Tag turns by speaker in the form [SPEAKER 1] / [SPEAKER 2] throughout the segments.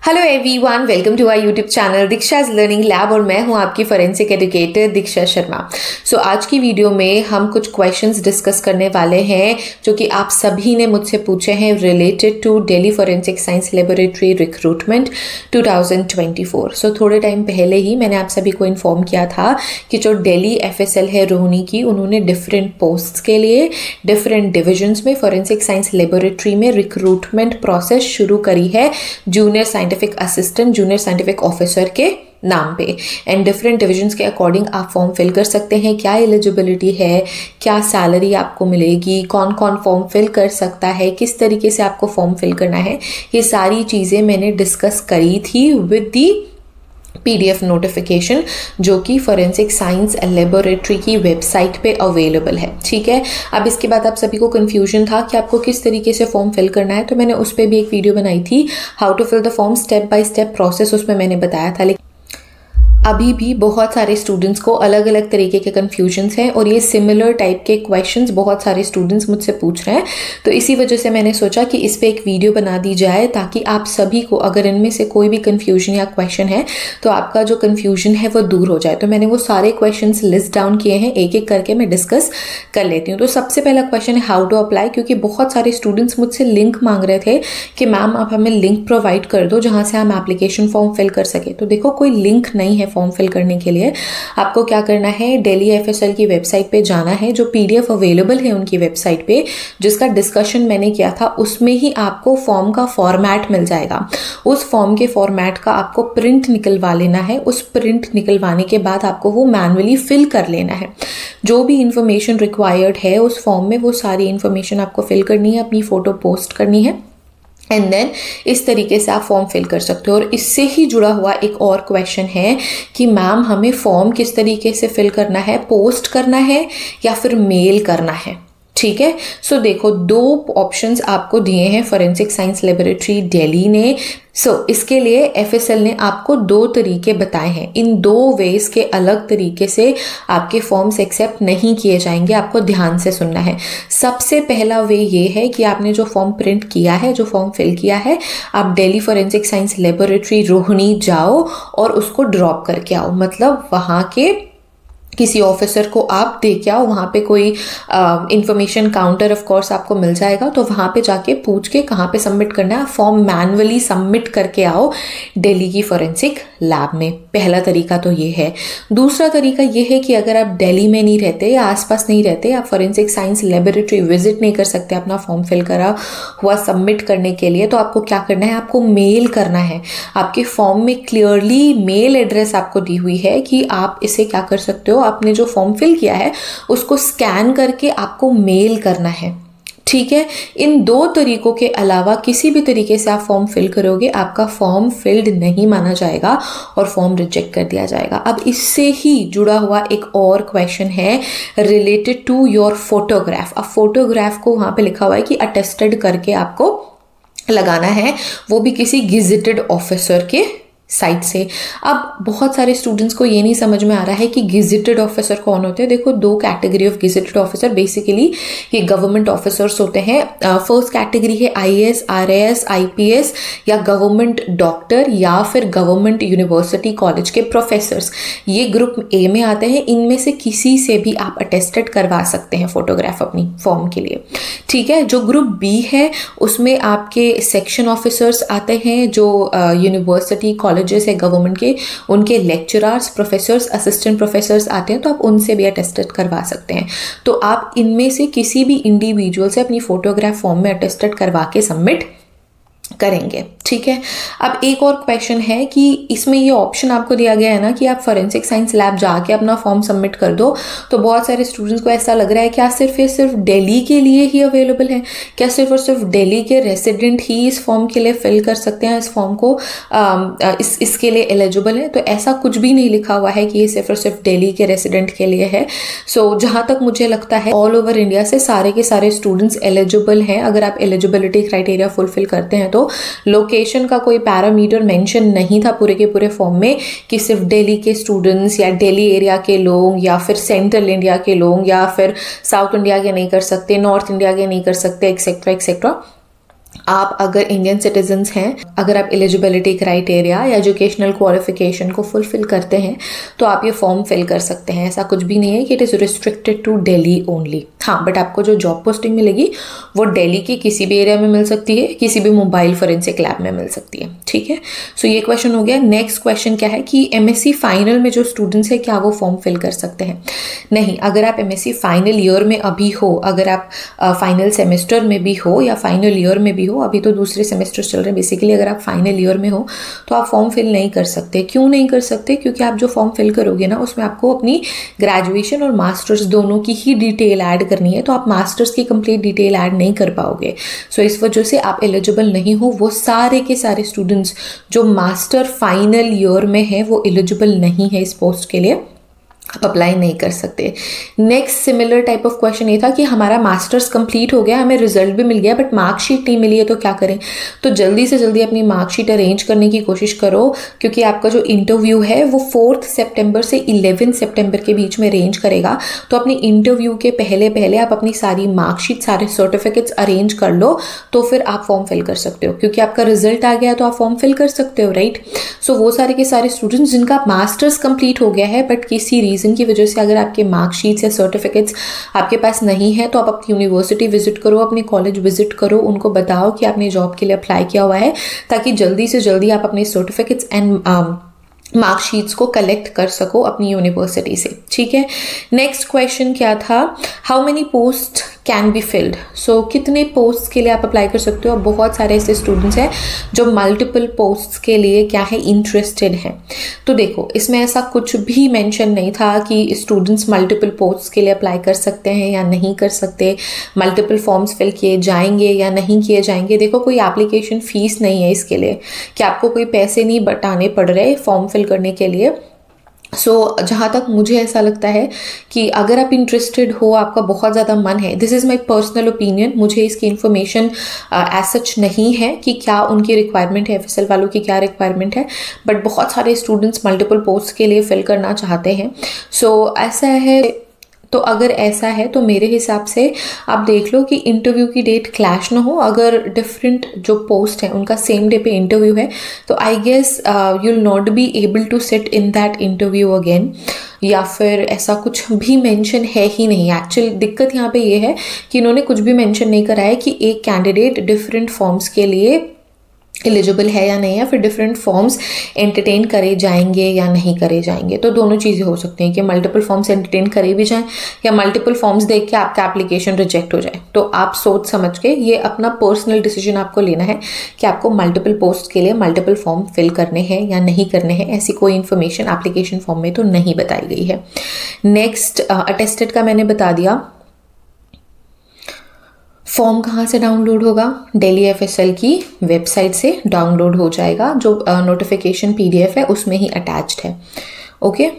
[SPEAKER 1] Hello everyone, welcome to our YouTube channel Deeksha's learning lab और मैं हूं आपकी फोरेंसिक एजुकेटर दीक्षा शर्मा। आज की वीडियो में हम कुछ क्वेश्चंस डिस्कस करने वाले हैं जो कि आप सभी ने मुझसे पूछे हैं related to Delhi forensic science laboratory recruitment 2024। थोड़े टाइम पहले ही मैंने आप सभी को इन्फॉर्म किया था कि जो दिल्ली एफएसएल है रोहिणी की, उन्होंने डिफरेंट पोस्ट्स के लिए डिफरेंट डिविजन्स में फोरेंसिक साइंस लेबोरेटरी में रिक्रूटमेंट प्रोसेस शुरू करी है junior scientific assistant, junior scientific officer के नाम पे। एंड डिफरेंट डिविजन्स के अकॉर्डिंग आप फॉर्म फिल कर सकते हैं। क्या एलिजिबिलिटी है, क्या सैलरी आपको मिलेगी, कौन कौन फॉर्म फिल कर सकता है, किस तरीके से आपको फॉर्म फिल करना है, ये सारी चीज़ें मैंने डिस्कस करी थी विद दी PDF नोटिफिकेशन जो कि फोरेंसिक साइंस लेबोरेटरी की वेबसाइट पे अवेलेबल है। ठीक है, अब इसके बाद आप सभी को कंफ्यूजन था कि आपको किस तरीके से फॉर्म फिल करना है, तो मैंने उस पर भी एक वीडियो बनाई थी, how to fill the form, step by step process उसमें मैंने बताया था। लेकिन अभी भी बहुत सारे स्टूडेंट्स को अलग अलग तरीके के कन्फ्यूजन्स हैं और ये सिमिलर टाइप के क्वेश्चंस बहुत सारे स्टूडेंट्स मुझसे पूछ रहे हैं। तो इसी वजह से मैंने सोचा कि इस पे एक वीडियो बना दी जाए ताकि आप सभी को, अगर इनमें से कोई भी कन्फ्यूजन या क्वेश्चन है तो आपका जो कन्फ्यूजन है वो दूर हो जाए। तो मैंने वो सारे क्वेश्चंस लिस्ट डाउन किए हैं, एक एक करके मैं डिस्कस कर लेती हूँ। तो सबसे पहला क्वेश्चन है हाउ टू अप्लाई, क्योंकि बहुत सारे स्टूडेंट्स मुझसे लिंक मांग रहे थे कि मैम आप हमें लिंक प्रोवाइड कर दो जहाँ से हम एप्लीकेशन फॉर्म फिल कर सके। तो देखो, कोई लिंक नहीं है फॉर्म फिल करने के लिए। आपको क्या करना है, दिल्ली एफएसएल की वेबसाइट पे जाना है, जो PDF अवेलेबल है उनकी वेबसाइट पे, जिसका डिस्कशन मैंने किया था, उसमें ही आपको फॉर्म का फॉर्मेट मिल जाएगा। उस फॉर्म के फॉर्मेट का आपको प्रिंट निकलवा लेना है। उस प्रिंट निकलवाने के बाद आपको वो मैनुअली फिल कर लेना है। जो भी इंफॉर्मेशन रिक्वायर्ड है उस फॉर्म में, वो सारी इंफॉर्मेशन आपको फिल करनी है, अपनी फोटो पोस्ट करनी है एंड देन इस तरीके से आप फॉर्म फिल कर सकते हो। और इससे ही जुड़ा हुआ एक और क्वेश्चन है कि मैम हमें फॉर्म किस तरीके से फिल करना है, पोस्ट करना है या फिर मेल करना है। ठीक है, देखो, दो ऑप्शंस आपको दिए हैं फोरेंसिक साइंस लेबोरेटरी दिल्ली ने। इसके लिए एफएसएल ने आपको दो तरीके बताए हैं। इन दो वेज के अलग तरीके से आपके फॉर्म्स एक्सेप्ट नहीं किए जाएंगे, आपको ध्यान से सुनना है। सबसे पहला वे ये है कि आपने जो फॉर्म प्रिंट किया है, जो फॉर्म फिल किया है, आप Delhi forensic science laboratory Rohini जाओ और उसको ड्रॉप करके आओ। मतलब वहाँ के किसी ऑफिसर को आप दे के आओ। वहाँ पे कोई इंफॉर्मेशन काउंटर ऑफ कोर्स आपको मिल जाएगा, तो वहाँ पे जाके पूछ के कहाँ पे सबमिट करना है, फॉर्म मैनुअली सबमिट करके आओ दिल्ली की फोरेंसिक लैब में। पहला तरीका तो ये है। दूसरा तरीका ये है कि अगर आप दिल्ली में नहीं रहते या आसपास नहीं रहते, आप फोरेंसिक साइंस लेबोरेटरी विजिट नहीं कर सकते अपना फॉर्म फिल करा हुआ सबमिट करने के लिए, तो आपको क्या करना है, आपको मेल करना है। आपके फॉर्म में क्लियरली मेल एड्रेस आपको दी हुई है कि आप इसे क्या कर सकते हो, आपने जो फॉर्म फिल किया है उसको स्कैन करके आपको मेल करना है। ठीक है, इन दो तरीकों के अलावा किसी भी तरीके से आप फॉर्म फिल करोगे, आपका फॉर्म फिल्ड नहीं माना जाएगा और फॉर्म रिजेक्ट कर दिया जाएगा। अब इससे ही जुड़ा हुआ एक और क्वेश्चन है रिलेटेड टू योर फोटोग्राफ। अब फोटोग्राफ को वहां पे लिखा हुआ है कि अटेस्टेड करके आपको लगाना है, वो भी किसी गेजेटेड ऑफिसर के साइट से। अब बहुत सारे स्टूडेंट्स को ये नहीं समझ में आ रहा है कि गेजेटेड ऑफिसर कौन होते हैं। देखो, दो category of gazetted officer, basically ये गवर्नमेंट ऑफिसर्स होते हैं। फर्स्ट कैटेगरी है IAS, RAS, IPS या गवर्नमेंट डॉक्टर या फिर गवर्नमेंट यूनिवर्सिटी कॉलेज के प्रोफेसर्स। ये ग्रुप A में आते हैं। इनमें से किसी से भी आप अटेस्टेड करवा सकते हैं फोटोग्राफ अपनी फॉर्म के लिए। ठीक है, जो ग्रुप B है उसमें आपके सेक्शन ऑफिसर्स आते हैं, जो यूनिवर्सिटी कॉलेज है गवर्नमेंट के, उनके लेक्चरर्स, प्रोफेसर्स, असिस्टेंट प्रोफेसर्स आते हैं, तो आप उनसे भी अटेस्टेड करवा सकते हैं। तो आप इनमें से किसी भी इंडिविजुअल से अपनी फोटोग्राफ फॉर्म में अटेस्टेड करवा के सबमिट करेंगे। ठीक है, अब एक और क्वेश्चन है कि इसमें ये ऑप्शन आपको दिया गया है ना कि आप फोरेंसिक साइंस लैब जाके अपना फॉर्म सबमिट कर दो। तो बहुत सारे स्टूडेंट्स को ऐसा लग रहा है क्या सिर्फ दिल्ली के लिए ही अवेलेबल है, क्या सिर्फ और सिर्फ दिल्ली के रेसिडेंट ही इस फॉर्म के लिए फिल कर सकते हैं, इस फॉर्म को इसके लिए एलिजिबल है। तो ऐसा कुछ भी नहीं लिखा हुआ है कि ये सिर्फ और सिर्फ दिल्ली के रेसिडेंट के लिए है। जहां तक मुझे लगता है ऑल ओवर इंडिया से सारे के सारे स्टूडेंट्स एलिजिबल हैं। अगर आप एलिजिबिलिटी क्राइटेरिया फुलफिल करते हैं तो लोकेशन का कोई पैरामीटर मेंशन नहीं था पूरे के पूरे फॉर्म में कि सिर्फ दिल्ली के स्टूडेंट्स या दिल्ली एरिया के लोग या फिर सेंट्रल इंडिया के लोग या फिर साउथ इंडिया के नहीं कर सकते, नॉर्थ इंडिया के नहीं कर सकते, एक्सेट्रा एक्सेट्रा। आप अगर इंडियन सिटीजन्स हैं, अगर आप एलिजिबिलिटी क्राइटेरिया या एजुकेशनल क्वालिफिकेशन को फुलफिल करते हैं तो आप ये फॉर्म फिल कर सकते हैं। ऐसा कुछ भी नहीं है कि it is restricted to Delhi only. हाँ, बट आपको जो जॉब पोस्टिंग मिलेगी वो दिल्ली के किसी भी एरिया में मिल सकती है, किसी भी मोबाइल फोरेंसिक लैब में मिल सकती है। ठीक है, सो ये क्वेश्चन हो गया। नेक्स्ट क्वेश्चन क्या है कि एमएससी फाइनल में जो स्टूडेंट्स है क्या वो फॉर्म फिल कर सकते हैं? नहीं, अगर आप एमएससी फाइनल ईयर में अभी हो, अगर आप फाइनल सेमेस्टर में भी हो या फाइनल ईयर में भी हो, अभी तो दूसरे सेमेस्टर चल रहे हैं बेसिकली, अगर आप फाइनल ईयर में हो तो आप फॉर्म फिल नहीं कर सकते। क्यों नहीं कर सकते? क्योंकि आप जो फॉर्म फिल करोगे ना उसमें आपको अपनी ग्रेजुएशन और मास्टर्स दोनों की ही डिटेल ऐड करनी है, तो आप मास्टर्स की कंप्लीट डिटेल ऐड नहीं कर पाओगे। सो इस वजह से आप एलिजिबल नहीं हो। वो सारे के सारे स्टूडेंट्स जो मास्टर फाइनल ईयर में है वो एलिजिबल नहीं है इस पोस्ट के लिए, आप अप्लाई नहीं कर सकते। Next similar type of question ये था कि हमारा मास्टर्स कंप्लीट हो गया, हमें रिजल्ट भी मिल गया बट मार्कशीट नहीं मिली है तो क्या करें? तो जल्दी से जल्दी अपनी मार्कशीट अरेंज करने की कोशिश करो, क्योंकि आपका जो इंटरव्यू है वो 4 सितंबर से 11 सितंबर के बीच में अरेंज करेगा। तो अपनी इंटरव्यू के पहले पहले आप अपनी सारी मार्कशीट, सारे सर्टिफिकेट्स अरेंज कर लो, तो फिर आप फॉर्म फिल कर सकते हो, क्योंकि आपका रिजल्ट आ गया तो आप फॉर्म फिल कर सकते हो, राइट? सो वो सारे के सारे स्टूडेंट्स जिनका मास्टर्स कंप्लीट हो गया है बट किसी रीजन की वजह से अगर आपके मार्कशीट्स या सर्टिफिकेट्स आपके पास नहीं है, तो आप अपनी यूनिवर्सिटी विजिट करो, अपने कॉलेज विजिट करो, उनको बताओ कि आपने जॉब के लिए अप्लाई किया हुआ है, ताकि जल्दी से जल्दी आप अपने सर्टिफिकेट्स एंड मार्कशीट्स को कलेक्ट कर सको अपनी यूनिवर्सिटी से। ठीक है, नेक्स्ट क्वेश्चन क्या था? How many post can be filled? So कितने पोस्ट के लिए आप अप्लाई कर सकते हो? बहुत सारे ऐसे स्टूडेंट्स हैं जो मल्टीपल पोस्ट के लिए क्या है इंटरेस्टेड हैं। तो देखो, इसमें ऐसा कुछ भी मेंशन नहीं था कि स्टूडेंट्स मल्टीपल पोस्ट के लिए अप्लाई कर सकते हैं या नहीं कर सकते, मल्टीपल फॉर्म्स फिल किए जाएंगे या नहीं किए जाएंगे। देखो, कोई एप्लीकेशन फीस नहीं है इसके लिए कि आपको कोई पैसे नहीं बटाने पड़ रहे फॉर्म फिल करने के लिए। जहाँ तक मुझे ऐसा लगता है कि अगर आप इंटरेस्टेड हो, आपका बहुत ज़्यादा मन है, this is my personal opinion, मुझे इसकी इन्फॉर्मेशन एज सच नहीं है कि क्या उनकी रिक्वायरमेंट है, एफएसएल वालों की क्या रिक्वायरमेंट है, बट बहुत सारे स्टूडेंट्स मल्टीपल पोस्ट के लिए फिल करना चाहते हैं। ऐसा है, तो अगर ऐसा है तो मेरे हिसाब से आप देख लो कि इंटरव्यू की डेट क्लैश ना हो। अगर डिफरेंट जो पोस्ट है उनका सेम डे पे इंटरव्यू है तो I guess you will not be able to sit in that interview again, या फिर ऐसा कुछ भी मेंशन है ही नहीं। एक्चुअल दिक्कत यहाँ पे ये है कि इन्होंने कुछ भी मेंशन नहीं करा है कि एक कैंडिडेट डिफरेंट फॉर्म्स के लिए एलिजिबल है या नहीं है, फिर डिफरेंट फॉर्म्स एंटरटेन करे जाएंगे या नहीं करे जाएंगे। तो दोनों चीज़ें हो सकती हैं कि मल्टीपल फॉर्म्स एंटरटेन करे भी जाएं या मल्टीपल फॉर्म्स देख के आपका एप्लीकेशन रिजेक्ट हो जाए। तो आप सोच समझ के ये अपना पर्सनल डिसीजन आपको लेना है कि आपको मल्टीपल पोस्ट के लिए मल्टीपल फॉर्म फिल करने हैं या नहीं करने हैं। ऐसी कोई इन्फॉर्मेशन एप्लीकेशन फॉर्म में तो नहीं बताई गई है। नेक्स्ट, अटेस्टेड का मैंने बता दिया। फॉर्म कहाँ से डाउनलोड होगा? दिल्ली एफएसएल की वेबसाइट से डाउनलोड हो जाएगा, जो नोटिफिकेशन पीडीएफ है उसमें ही अटैच्ड है। ओके,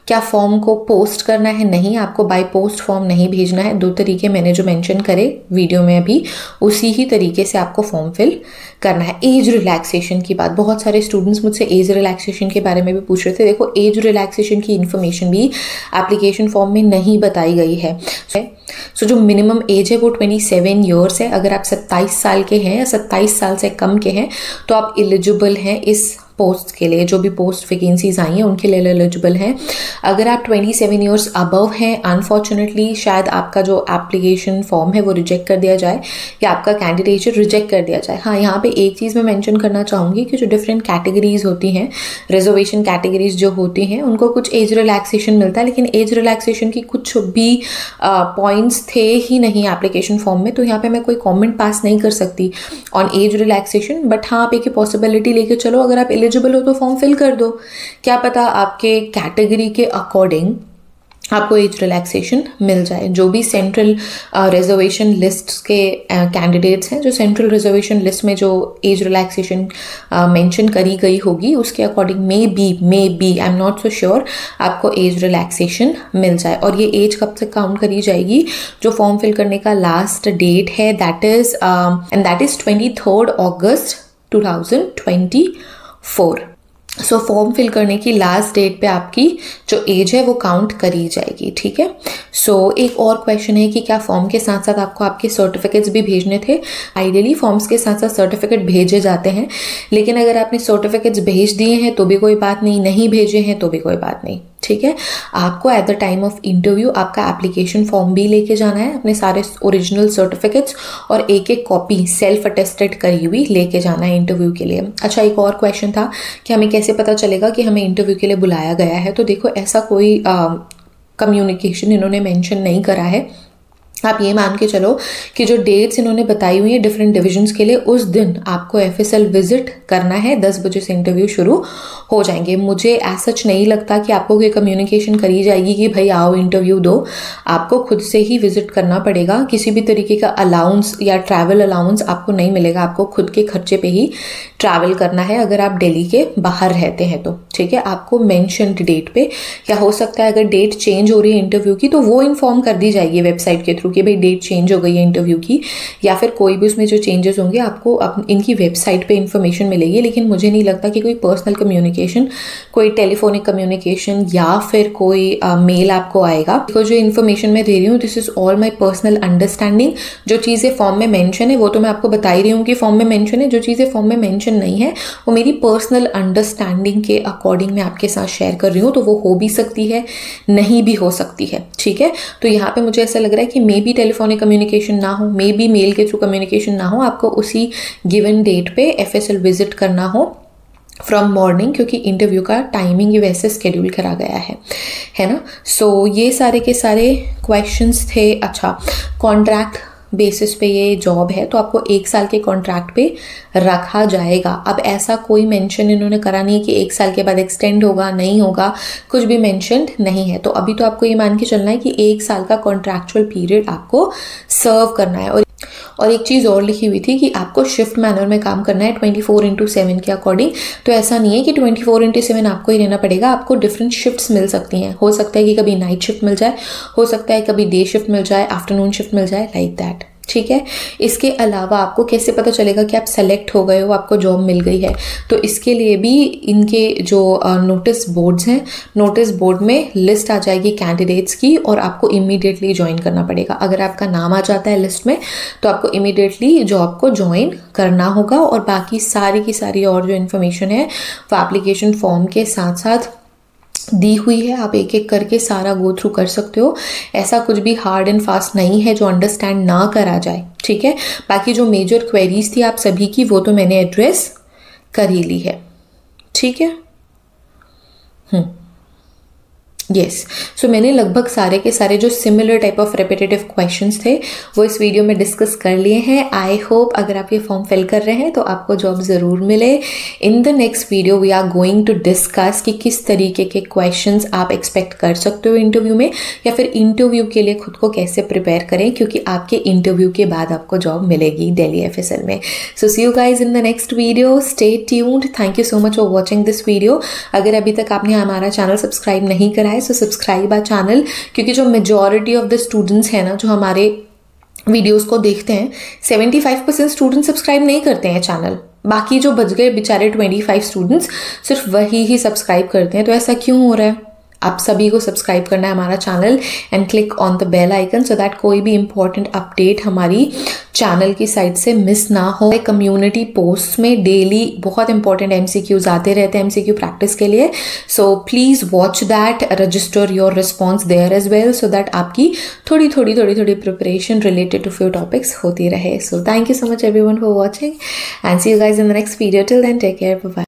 [SPEAKER 1] क्या फॉर्म को पोस्ट करना है? नहीं, आपको बाय पोस्ट फॉर्म नहीं भेजना है। 2 तरीके मैंने जो मेंशन करे वीडियो में अभी, उसी ही तरीके से आपको फॉर्म फिल करना है। एज रिलैक्सेशन की बात, बहुत सारे स्टूडेंट्स मुझसे एज रिलैक्सेशन के बारे में भी पूछ रहे थे। देखो, एज रिलैक्सेशन की इन्फॉर्मेशन भी एप्लीकेशन फॉर्म में नहीं बताई गई है। जो मिनिमम एज है वो 27 ईयर्स है। अगर आप 27 साल के हैं या 27 साल से कम के हैं तो आप एलिजिबल हैं इस पोस्ट के लिए। जो भी पोस्ट वैकेंसीज आई हैं उनके लिए एलिजिबल हैं। अगर आप 27 ईयर्स अबव हैं, अनफॉर्चुनेटली शायद आपका जो एप्लीकेशन फॉर्म है वो रिजेक्ट कर दिया जाए या आपका कैंडिडेचर रिजेक्ट कर दिया जाए। हाँ, यहाँ पे एक चीज़ मैं मेंशन करना चाहूँगी कि जो डिफरेंट कैटेगरीज होती हैं, रिजर्वेशन कैटेगरीज जो होती हैं, उनको कुछ एज रिलैक्सेशन मिलता है, लेकिन एज रिलैक्सेशन की कुछ भी पॉइंट्स थे ही नहीं एप्लीकेशन फॉर्म में। तो यहाँ पे मैं कोई कॉमेंट पास नहीं कर सकती ऑन एज रिलैक्सेशन। बट हाँ, आप एक पॉसिबिलिटी लेके चलो, अगर आप एलिजिबल हो तो फॉर्म फिल कर दो। क्या पता आपके कैटेगरी के अकॉर्डिंग आपको एज रिलैक्सेशन मिल जाए। जो भी सेंट्रल रिजर्वेशन लिस्ट के कैंडिडेट्स हैं, जो सेंट्रल रिजर्वेशन लिस्ट में जो एज रिलैक्सेशन मेंशन करी गई होगी, उसके according maybe I am not so sure, आपको एज रिलैक्सेशन मिल जाए। और ये एज कब तक काउंट करी जाएगी? जो फॉर्म फिल करने का लास्ट डेट है, that is 23 August 2024। So form fill करने की लास्ट डेट पे आपकी जो एज है वो काउंट करी जाएगी, ठीक है। सो एक और क्वेश्चन है कि क्या फॉर्म के साथ साथ आपको आपके सर्टिफिकेट्स भी भेजने थे। आइडियली फॉर्म्स के साथ साथ सर्टिफिकेट भेजे जाते हैं, लेकिन अगर आपने सर्टिफिकेट्स भेज दिए हैं तो भी कोई बात नहीं, नहीं भेजे हैं तो भी कोई बात नहीं, ठीक है। आपको at the time of interview आपका एप्लीकेशन फॉर्म भी लेके जाना है, अपने सारे ओरिजिनल सर्टिफिकेट्स और एक एक कॉपी सेल्फ अटेस्टेड करी हुई लेके जाना है इंटरव्यू के लिए। अच्छा, एक और क्वेश्चन था कि हमें कैसे पता चलेगा कि हमें इंटरव्यू के लिए बुलाया गया है। तो देखो, ऐसा कोई कम्युनिकेशन इन्होंने मेंशन नहीं करा है। आप ये मान के चलो कि जो डेट्स इन्होंने बताई हुई है डिफरेंट डिविजन्स के लिए, उस दिन आपको एफएसएल विजिट करना है, 10 बजे से इंटरव्यू शुरू हो जाएंगे। मुझे ऐसा सच नहीं लगता कि आपको कोई कम्युनिकेशन करी जाएगी कि भाई आओ इंटरव्यू दो। आपको खुद से ही विजिट करना पड़ेगा। किसी भी तरीके का अलाउंस या ट्रैवल अलाउंस आपको नहीं मिलेगा। आपको खुद के खर्चे पे ही ट्रैवल करना है अगर आप दिल्ली के बाहर रहते हैं तो, ठीक है। आपको मेंशन्ड डेट पे, या हो सकता है अगर डेट चेंज हो रही है इंटरव्यू की तो वो इन्फॉर्म कर दी जाएगी वेबसाइट के थ्रू कि भाई डेट चेंज हो गई है इंटरव्यू की, या फिर कोई भी उसमें जो चेंजेस होंगे आपको इनकी वेबसाइट पे इंफॉर्मेशन मिलेगी। लेकिन मुझे नहीं लगता कि कोई पर्सनल कम्युनिकेशन, कोई टेलीफोनिक कम्युनिकेशन या फिर कोई मेल आपको आएगा। बिकॉज जो इन्फॉर्मेशन मैं दे रही हूँ this is all my personal understanding. जो चीज़ें फॉर्म में मेंशन है वो तो मैं आपको बता ही रही हूँ कि फॉर्म में मेंशन है। जो चीज़ें फॉर्म में मेंशन नहीं है वो मेरी पर्सनल अंडरस्टैंडिंग के अकॉर्डिंग मैं आपके साथ शेयर कर रही हूँ। तो वो हो भी सकती है, नहीं भी हो सकती है, ठीक है। तो यहाँ पे मुझे ऐसा लग रहा है कि मे बी टेलीफोनिक कम्युनिकेशन ना हो, मे बी मेल के थ्रू कम्युनिकेशन ना हो, आपको उसी गिवन डेट पे एफएसएल विजिट करना हो फ्रॉम मॉर्निंग, क्योंकि इंटरव्यू का टाइमिंग ही वैसे स्केड्यूल करा गया है ना। सो ये सारे के सारे क्वेश्चंस थे। अच्छा, कॉन्ट्रैक्ट बेसिस पे ये जॉब है तो आपको 1 साल के कॉन्ट्रैक्ट पे रखा जाएगा। अब ऐसा कोई मेंशन इन्होंने करा नहीं है कि 1 साल के बाद एक्सटेंड होगा, नहीं होगा, कुछ भी मेंशन नहीं है। तो अभी तो आपको ये मान के चलना है कि 1 साल का कॉन्ट्रैक्चुअल पीरियड आपको सर्व करना है। और एक चीज़ और लिखी हुई थी कि आपको शिफ्ट मैनर में काम करना है 24/7 के अकॉर्डिंग। तो ऐसा नहीं है कि 24/7 आपको ही रहना पड़ेगा, आपको डिफरेंट शिफ्ट्स मिल सकती हैं। हो सकता है कि कभी नाइट शिफ्ट मिल जाए, हो सकता है कभी डे शिफ्ट मिल जाए, आफ्टरनून शिफ्ट मिल जाए, लाइक दैट, ठीक है। इसके अलावा आपको कैसे पता चलेगा कि आप सेलेक्ट हो गए हो, आपको जॉब मिल गई है। तो इसके लिए भी इनके जो नोटिस बोर्ड्स हैं, नोटिस बोर्ड में लिस्ट आ जाएगी कैंडिडेट्स की और आपको इमीडिएटली ज्वाइन करना पड़ेगा। अगर आपका नाम आ जाता है लिस्ट में तो आपको इमीडिएटली जॉब को ज्वाइन करना होगा। और बाकी सारी की सारी और जो इन्फॉर्मेशन है वो एप्लीकेशन फॉर्म के साथ साथ दी हुई है। आप एक एक करके सारा गो थ्रू कर सकते हो। ऐसा कुछ भी हार्ड एंड फास्ट नहीं है जो अंडरस्टैंड ना करा जाए, ठीक है। बाकी जो मेजर क्वेरीज थी आप सभी की वो तो मैंने एड्रेस कर ही ली है, ठीक है। यस, सो मैंने लगभग सारे के सारे जो similar type of repetitive questions थे वो इस वीडियो में डिस्कस कर लिए हैं। आई होप अगर आप ये फॉर्म फिल कर रहे हैं तो आपको जॉब ज़रूर मिले। In the next video we are going to discuss कि किस तरीके के क्वेश्चंस आप एक्सपेक्ट कर सकते हो इंटरव्यू में, या फिर इंटरव्यू के लिए खुद को कैसे प्रिपेयर करें, क्योंकि आपके इंटरव्यू के बाद आपको जॉब मिलेगी दिल्ली एफएसएल में। So see you guys in the next video, stay tuned. Thank you so much for watching this video. अगर अभी तक आपने हमारा चैनल सब्सक्राइब नहीं करा सो सब्सक्राइब आवर चैनल, क्योंकि जो मेजॉरिटी ऑफ द स्टूडेंट्स हैं ना जो हमारे वीडियोस को देखते हैं, 75% स्टूडेंट सब्सक्राइब नहीं करते हैं चैनल। बाकी जो बच गए बेचारे 25 स्टूडेंट्स सिर्फ वही ही सब्सक्राइब करते हैं। तो ऐसा क्यों हो रहा है? आप सभी को सब्सक्राइब करना है हमारा channel and click on the bell icon so that कोई भी इंपॉर्टेंट अपडेट हमारी चैनल की साइड से मिस ना हो। कम्युनिटी पोस्ट में डेली बहुत इंपॉर्टेंट एमसीक्यूज आते रहते हैं एमसीक्यू प्रैक्टिस के लिए। So please watch that, register your response there as well so that आपकी थोड़ी preparation related to few topics होती रहे। So thank you so much everyone for watching and C you guys in the next video. Till then take care, bye bye.